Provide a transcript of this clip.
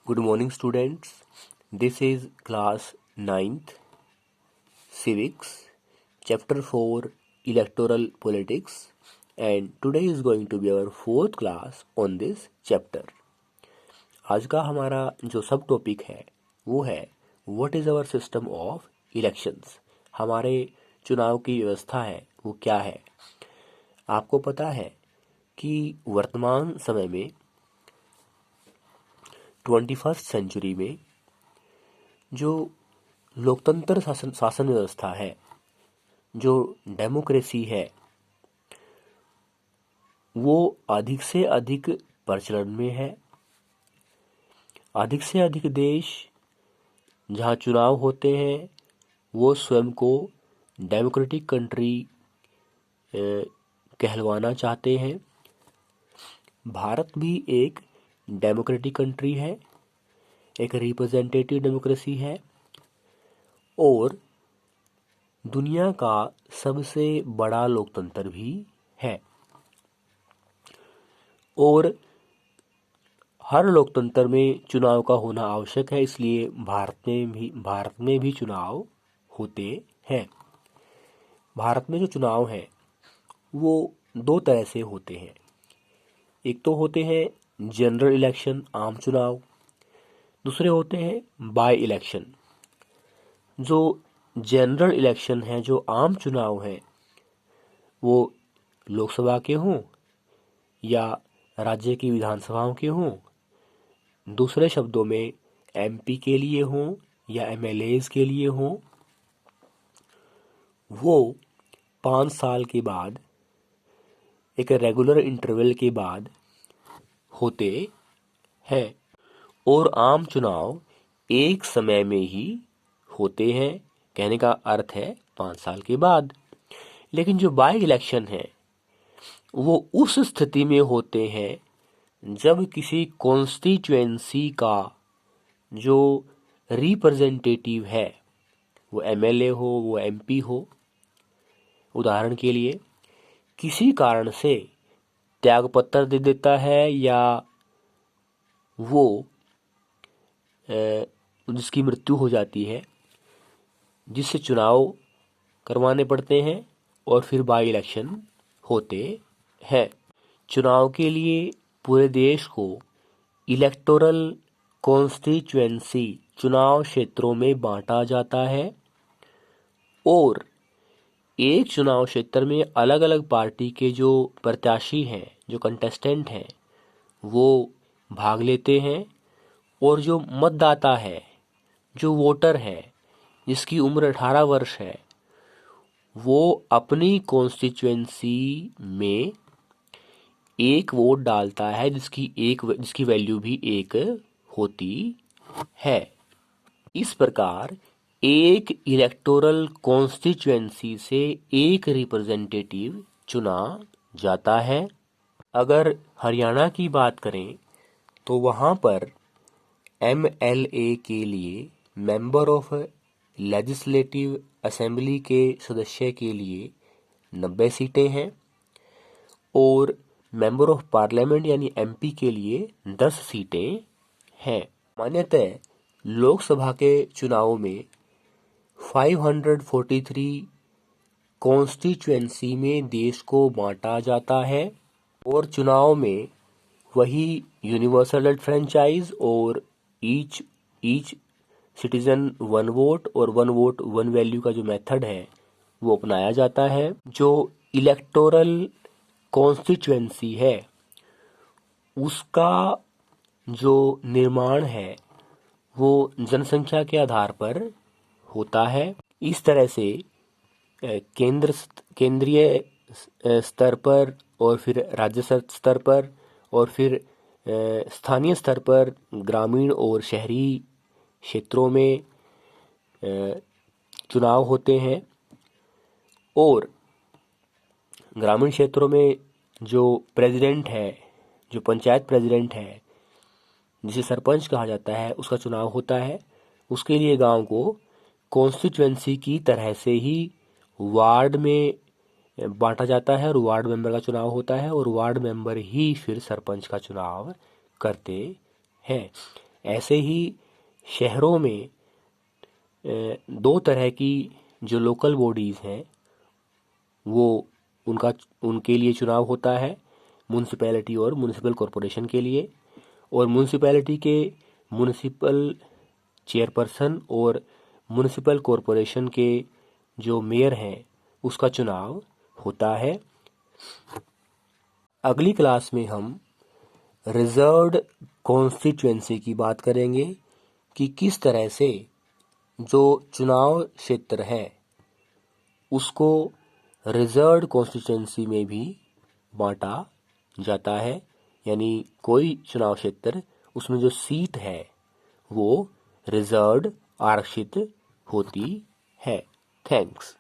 Good morning, students. This is class 9th Civics, Chapter 4 Electoral Politics, and today is going to be our fourth class on this chapter. आज का हमारा जो सब topic है वो है What is our system of elections? हमारे चुनाव की व्यवस्था है वो क्या है। आपको पता है कि वर्तमान समय में 21st सेंचुरी में जो लोकतंत्र शासन व्यवस्था है, जो डेमोक्रेसी है, वो अधिक से अधिक प्रचलन में है। अधिक से अधिक देश जहाँ चुनाव होते हैं वो स्वयं को डेमोक्रेटिक कंट्री कहलवाना चाहते हैं। भारत भी एक डेमोक्रेटिक कंट्री है, एक रिप्रेजेंटेटिव डेमोक्रेसी है और दुनिया का सबसे बड़ा लोकतंत्र भी है। और हर लोकतंत्र में चुनाव का होना आवश्यक है, इसलिए भारत में भी चुनाव होते हैं। भारत में जो चुनाव हैं वो दो तरह से होते हैं। एक तो होते हैं जनरल इलेक्शन, आम चुनाव। दूसरे होते हैं बाय इलेक्शन। जो जनरल इलेक्शन है, जो आम चुनाव हैं, वो लोकसभा के हों या राज्य की विधानसभाओं के हों, दूसरे शब्दों में एमपी के लिए हों या एमएलएज के लिए हों, वो 5 साल के बाद एक रेगुलर इंटरवल के बाद होते हैं। और आम चुनाव एक समय में ही होते हैं, कहने का अर्थ है 5 साल के बाद। लेकिन जो बाय इलेक्शन है वो उस स्थिति में होते हैं जब किसी कॉन्स्टिट्यूएंसी का जो रिप्रेजेंटेटिव है, वो एमएलए हो, वो एमपी हो, उदाहरण के लिए किसी कारण से त्यागपत्र दे देता है या वो जिसकी मृत्यु हो जाती है, जिससे चुनाव करवाने पड़ते हैं और फिर बाई इलेक्शन होते हैं। चुनाव के लिए पूरे देश को इलेक्टोरल कॉन्स्टिट्यूएंसी, चुनाव क्षेत्रों में बांटा जाता है और एक चुनाव क्षेत्र में अलग अलग पार्टी के जो प्रत्याशी हैं, जो कंटेस्टेंट हैं, वो भाग लेते हैं और जो मतदाता है, जो वोटर है, जिसकी उम्र 18 वर्ष है, वो अपनी कॉन्स्टिट्यूएंसी में एक वोट डालता है जिसकी वैल्यू भी एक होती है। इस प्रकार एक इलेक्टोरल कॉन्स्टिट्यूएंसी से एक रिप्रेजेंटेटिव चुना जाता है। अगर हरियाणा की बात करें तो वहाँ पर एमएलए के लिए, मेंबर ऑफ लेजिस्लेटिव असेंबली के सदस्य के लिए 90 सीटें हैं और मेंबर ऑफ पार्लियामेंट यानी एमपी के लिए 10 सीटें हैं। मान्यतः लोकसभा के चुनावों में 543 कॉन्स्टिट्यूएंसी में देश को बांटा जाता है और चुनाव में वही यूनिवर्सल फ्रेंचाइज और ईच सिटीजन वन वोट और वन वोट वन वैल्यू का जो मेथड है वो अपनाया जाता है। जो इलेक्टोरल कॉन्स्टिट्यूएंसी है उसका जो निर्माण है वो जनसंख्या के आधार पर होता है। इस तरह से केंद्रीय स्तर पर और फिर राज्य स्तर पर और फिर स्थानीय स्तर पर ग्रामीण और शहरी क्षेत्रों में चुनाव होते हैं। और ग्रामीण क्षेत्रों में जो प्रेसिडेंट है, जो पंचायत प्रेसिडेंट है, जिसे सरपंच कहा जाता है, उसका चुनाव होता है। उसके लिए गांव को कॉन्स्टिट्यूएंसी की तरह से ही वार्ड में बांटा जाता है और वार्ड मेंबर का चुनाव होता है और वार्ड मेंबर ही फिर सरपंच का चुनाव करते हैं। ऐसे ही शहरों में दो तरह की जो लोकल बॉडीज़ हैं वो उनके लिए चुनाव होता है, म्यूनिसिपैलिटी और म्यूनिसिपल कॉरपोरेशन के लिए। और म्यूनिसिपैलिटी के म्यूनिसिपल चेयरपर्सन और म्यूनिसिपल कॉरपोरेशन के जो मेयर हैं उसका चुनाव होता है। अगली क्लास में हम रिजर्व्ड कॉन्स्टिट्यूएंसी की बात करेंगे कि किस तरह से जो चुनाव क्षेत्र है उसको रिजर्व्ड कॉन्स्टिट्यूएंसी में भी बांटा जाता है, यानी कोई चुनाव क्षेत्र उसमें जो सीट है वो रिजर्व्ड आरक्षित होती है। थैंक्स।